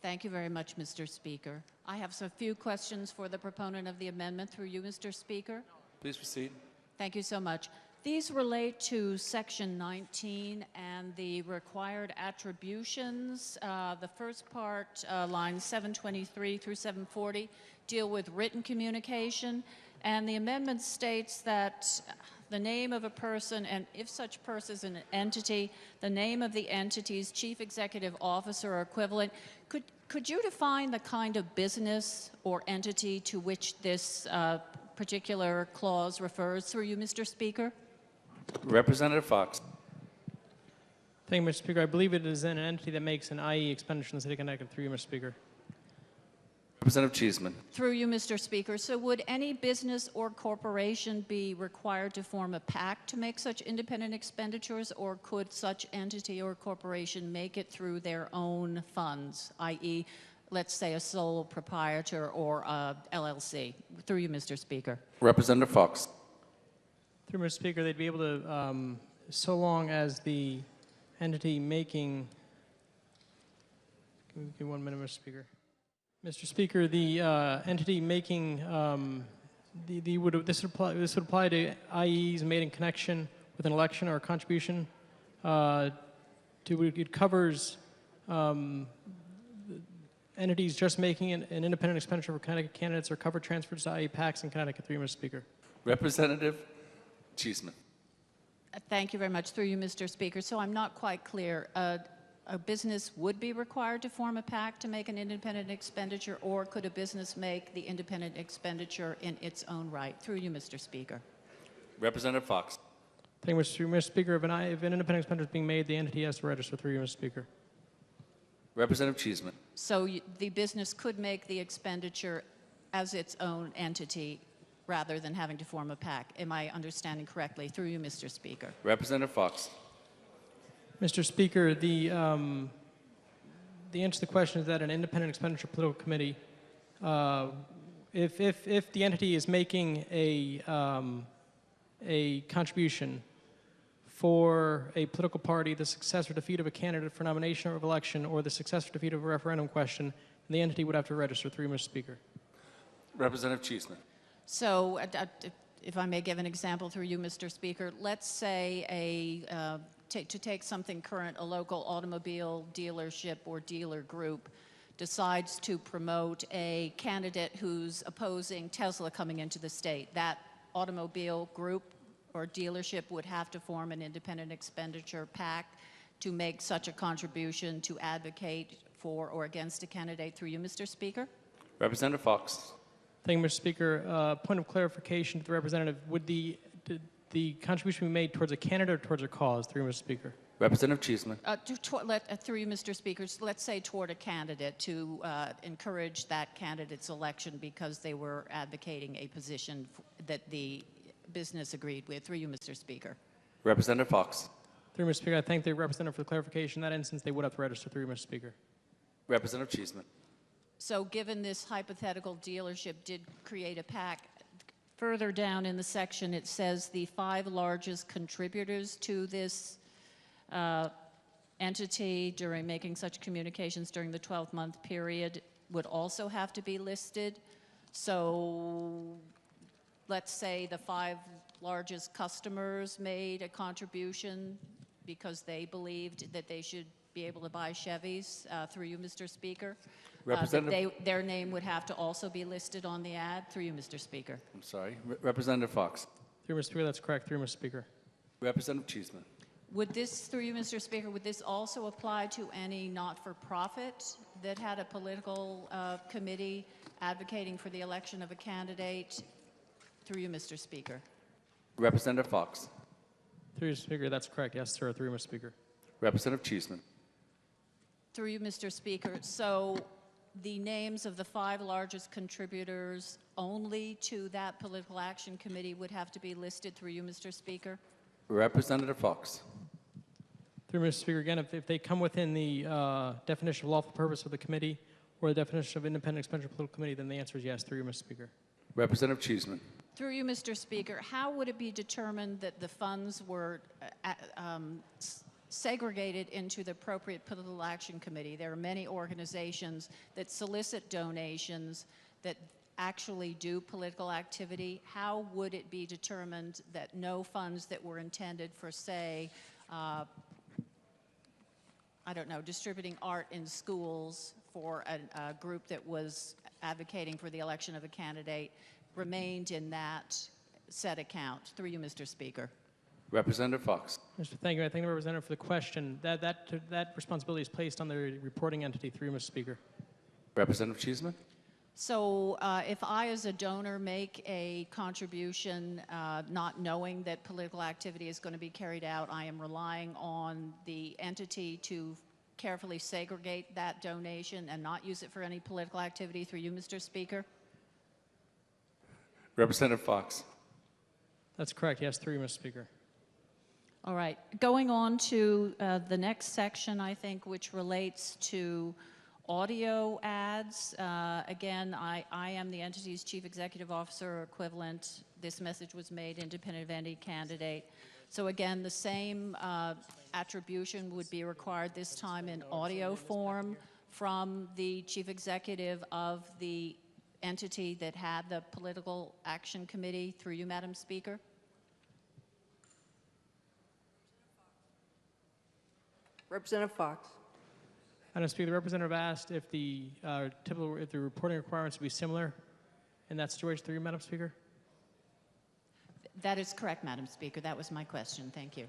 Thank you very much, Mr. Speaker. I have a few questions for the proponent of the amendment through you, Mr. Speaker. Please proceed. Thank you so much. These relate to Section 19 and the required attributions. The first part, lines 723 through 740, deal with written communication, and the amendment states that the name of a person, and if such person is an entity, the name of the entity's chief executive officer or equivalent. Could you define the kind of business or entity to which this particular clause refers through you, Mr. Speaker? Representative Fox. Thank you, Mr. Speaker. I believe it is an entity that makes an IE expenditure in the city of Connecticut through you, Mr. Speaker. Representative Cheeseman. Through you, Mr. Speaker. So would any business or corporation be required to form a PAC to make such independent expenditures, or could such entity or corporation make it through their own funds, i.e., let's say a sole proprietor or a LLC? Through you, Mr. Speaker. Representative Fox. Through Mr. Speaker, they'd be able to, so long as the entity making, give me 1 minute, Mr. Speaker. Mr. Speaker, the entity making, this would apply to IEs made in connection with an election or a contribution. It covers entities just making an independent expenditure for Connecticut candidates or cover transfers to IE PACs in Connecticut through you, Mr. Speaker. Representative Cheeseman. Thank you very much. Through you, Mr. Speaker. So I'm not quite clear. A business would be required to form a PAC to make an independent expenditure, or could a business make the independent expenditure in its own right? Through you, Mr. Speaker. Representative Fox. Thank you, Mr. Speaker. If an independent expenditure is being made, the entity has to register through you, Mr. Speaker. Representative Cheeseman. So the business could make the expenditure as its own entity rather than having to form a PAC. Am I understanding correctly? Through you, Mr. Speaker. Representative Fox. Mr. Speaker, the answer to the question is that an independent expenditure political committee, if the entity is making a contribution for a political party, the success or defeat of a candidate for nomination or election, or the success or defeat of a referendum question, the entity would have to register through you, Mr. Speaker. Representative Cheeseman. So if I may give an example through you, Mr. Speaker, let's say to take something current, a local automobile dealership or dealer group decides to promote a candidate who's opposing Tesla coming into the state. That automobile group or dealership would have to form an independent expenditure PAC to make such a contribution to advocate for or against a candidate. Through you, Mr. Speaker. Representative Fox. Thank you, Mr. Speaker. Point of clarification to the representative: would the contribution be made towards a candidate or towards a cause? Through you, Mr. Speaker. Representative Cheeseman. Through you, Mr. Speaker, let's say toward a candidate to encourage that candidate's election because they were advocating a position that the business agreed with. Through you, Mr. Speaker. Representative Fox. Through you, Mr. Speaker, I thank the representative for the clarification. In that instance, they would have to register. Through you, Mr. Speaker. Representative Cheeseman. So given this hypothetical dealership did create a PAC, further down in the section it says the 5 largest contributors to this entity during making such communications during the 12-month period would also have to be listed. So let's say the 5 largest customers made a contribution because they believed that they should be able to buy Chevys. Through you, Mr. Speaker. Their name would have to also be listed on the ad. Through you, Mr. Speaker. I'm sorry. Representative Fox. Through you, Mr. Speaker, that's correct. Through you, Mr. Speaker. Representative Cheeseman. Would this, through you, Mr. Speaker, would this also apply to any not-for-profit that had a political committee advocating for the election of a candidate? Through you, Mr. Speaker. Representative Fox. Through you, Mr. Speaker, that's correct. Yes, sir. Through you, Mr. Speaker. Representative Cheeseman. Through you, Mr. Speaker. So the names of the 5 largest contributors only to that political action committee would have to be listed. Through you, Mr. Speaker. Representative Fox. Through Mr. Speaker, again, if they come within the definition of lawful purpose of the committee or the definition of independent expenditure political committee, then the answer is yes. Through you, Mr. Speaker. Representative Cheeseman. Through you, Mr. Speaker, how would it be determined that the funds were segregated into the appropriate political action committee. There are many organizations that solicit donations that actually do political activity. How would it be determined that no funds that were intended for, say, I don't know, distributing art in schools for a group that was advocating for the election of a candidate remained in that said account? Through you, Mr. Speaker. Representative Fox. Thank you. I thank the representative for the question. That responsibility is placed on the reporting entity. Through you, Mr. Speaker. Representative Cheeseman. So if I, as a donor, make a contribution not knowing that political activity is going to be carried out, I am relying on the entity to carefully segregate that donation and not use it for any political activity. Through you, Mr. Speaker. Representative Fox. That's correct. Yes, through you, Mr. Speaker. All right. Going on to the next section, I think, which relates to audio ads. Again, I am the entity's chief executive officer or equivalent. This message was made independent of any candidate. So again, the same attribution would be required this time in audio form from the chief executive of the entity that had the political action committee. Through you, Madam Speaker. Representative Fox. Madam Speaker, the representative asked if the reporting requirements would be similar in that situation. Through you, Madam Speaker. That is correct, Madam Speaker. That was my question. Thank you.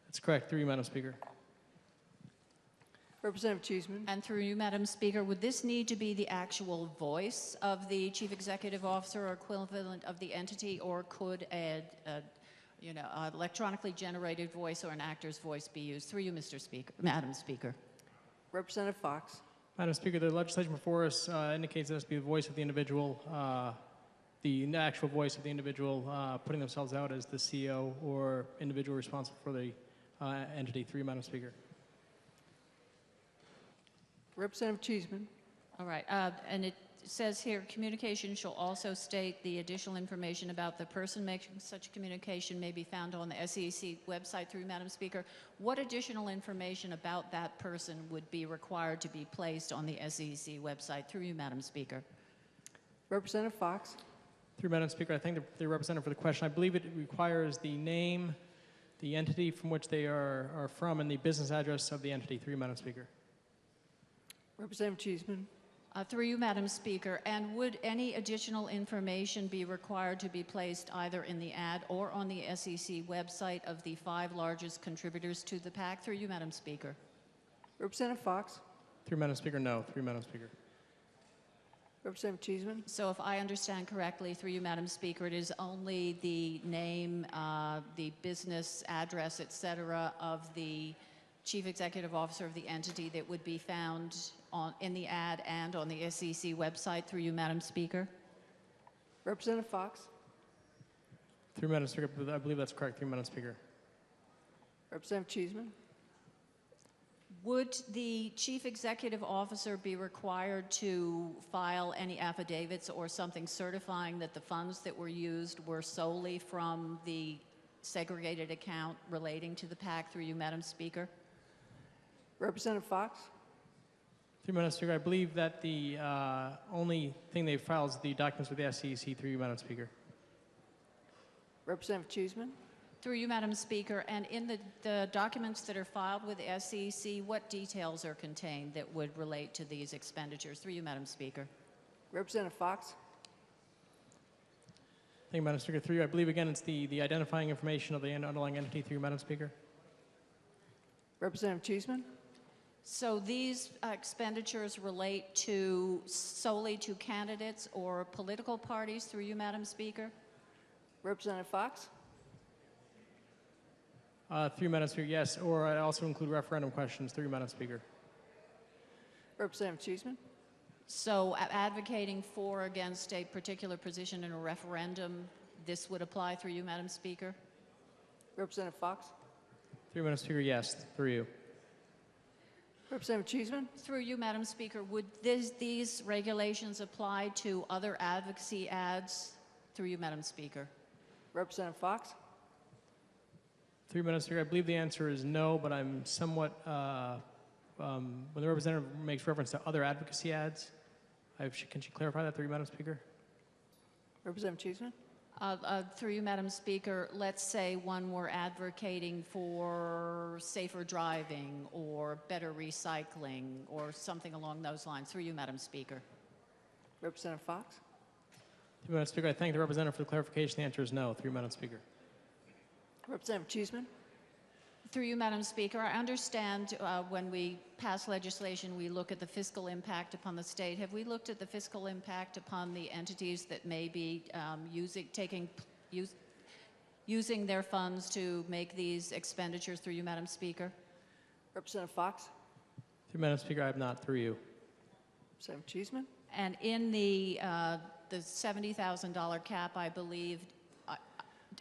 That's correct. Through you, Madam Speaker. Representative Cheeseman. And through you, Madam Speaker, would this need to be the actual voice of the chief executive officer or equivalent of the entity, or could an electronically generated voice or an actor's voice be used? Through you, Mr. Speaker, Madam Speaker. Representative Fox. Madam Speaker, the legislation before us indicates that it has to be the voice of the individual, the actual voice of the individual putting themselves out as the CEO or individual responsible for the entity. Through you, Madam Speaker. Representative Cheeseman. All right. And it says here, communication shall also state the additional information about the person making such communication may be found on the SEC website. Through Madam Speaker. What additional information about that person would be required to be placed on the SEC website? Through you, Madam Speaker. Representative Fox. Through Madam Speaker, I thank the representative for the question. I believe it requires the name, the entity from which they are from, and the business address of the entity. Through you, Madam Speaker. Representative Cheeseman. Through you, Madam Speaker. And would any additional information be required to be placed either in the ad or on the SEC website of the 5 largest contributors to the PAC? Through you, Madam Speaker. Representative Fox. Through Madam Speaker, no. Through Madam Speaker. Representative Cheeseman. So if I understand correctly, through you, Madam Speaker, it is only the name, the business address, et cetera, of the chief executive officer of the entity that would be found in the ad and on the SEC website. Through you, Madam Speaker. Representative Fox. Through Madam Speaker, I believe that's correct. Through Madam Speaker. Representative Cheeseman. Would the chief executive officer be required to file any affidavits or something certifying that the funds that were used were solely from the segregated account relating to the PAC? Through you, Madam Speaker. Representative Fox. Through Madam Speaker, I believe that the only thing they filed is the documents with the SEC. Through you, Madam Speaker. Representative Cheeseman. Through you, Madam Speaker. And in the documents that are filed with the SEC, what details are contained that would relate to these expenditures? Through you, Madam Speaker. Representative Fox. Thank you, Madam Speaker. Through you, I believe, again, it's the identifying information of the underlying entity. Through you, Madam Speaker. Representative Cheeseman. So these expenditures relate solely to candidates or political parties? Through you, Madam Speaker. Representative Fox. Through Madam Speaker, yes. Or I also include referendum questions. Through Madam Speaker. Representative Cheeseman. So advocating for or against a particular position in a referendum, this would apply? Through you, Madam Speaker. Representative Fox. Through Madam Speaker, yes. Through you. Representative Cheeseman. Through you, Madam Speaker, would these regulations apply to other advocacy ads? Through you, Madam Speaker. Representative Fox. 3 minutes here. I believe the answer is no, but I'm somewhat, when the representative makes reference to other advocacy ads, can she clarify that through you, Madam Speaker? Representative Cheeseman. Through you, Madam Speaker, let's say one were advocating for safer driving or better recycling or something along those lines. Through you, Madam Speaker. Representative Fox. 3 minutes, Speaker. I thank the representative for the clarification. The answer is no. 3 minutes, Speaker. Representative Cheeseman. Through you, Madam Speaker, I understand when we pass legislation, we look at the fiscal impact upon the state. Have we looked at the fiscal impact upon the entities that may be using their funds to make these expenditures? Through you, Madam Speaker. Representative Fox. 3 minutes, Speaker. I have not. Through you. Representative Cheeseman. And in the $70,000 cap, I believe,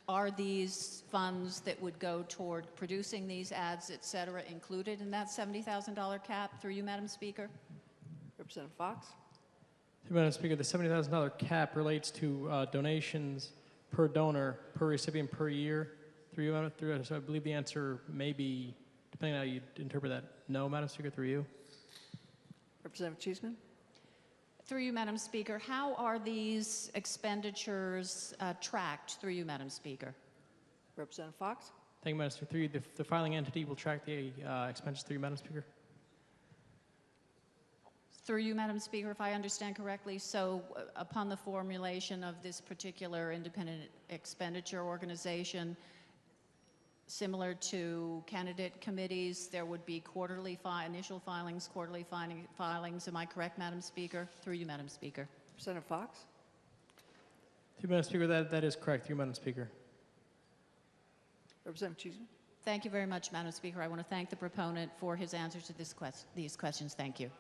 are these funds that would go toward producing these ads, et cetera, included in that $70,000 cap? Through you, Madam Speaker. Representative Fox. 3 minutes, Speaker. The $70,000 cap relates to donations per donor, per recipient, per year. Through you, so I believe the answer may be, depending on how you interpret that, no, Madam Speaker. Through you. Representative Cheeseman. Through you, Madam Speaker, how are these expenditures tracked? Through you, Madam Speaker. Representative Fox. Thank you, Madam Speaker. Through you, the filing entity will track the expenses. Through you, Madam Speaker. Through you, Madam Speaker, if I understand correctly, so upon the formulation of this particular independent expenditure organization, similar to candidate committees, there would be quarterly initial filings, quarterly filings. Am I correct, Madam Speaker? Through you, Madam Speaker. Representative Fox. 2 minutes, Speaker. That is correct. 3 minutes, Speaker. Representative Cheeseman. Thank you very much, Madam Speaker. I want to thank the proponent for his answers to these questions. Thank you.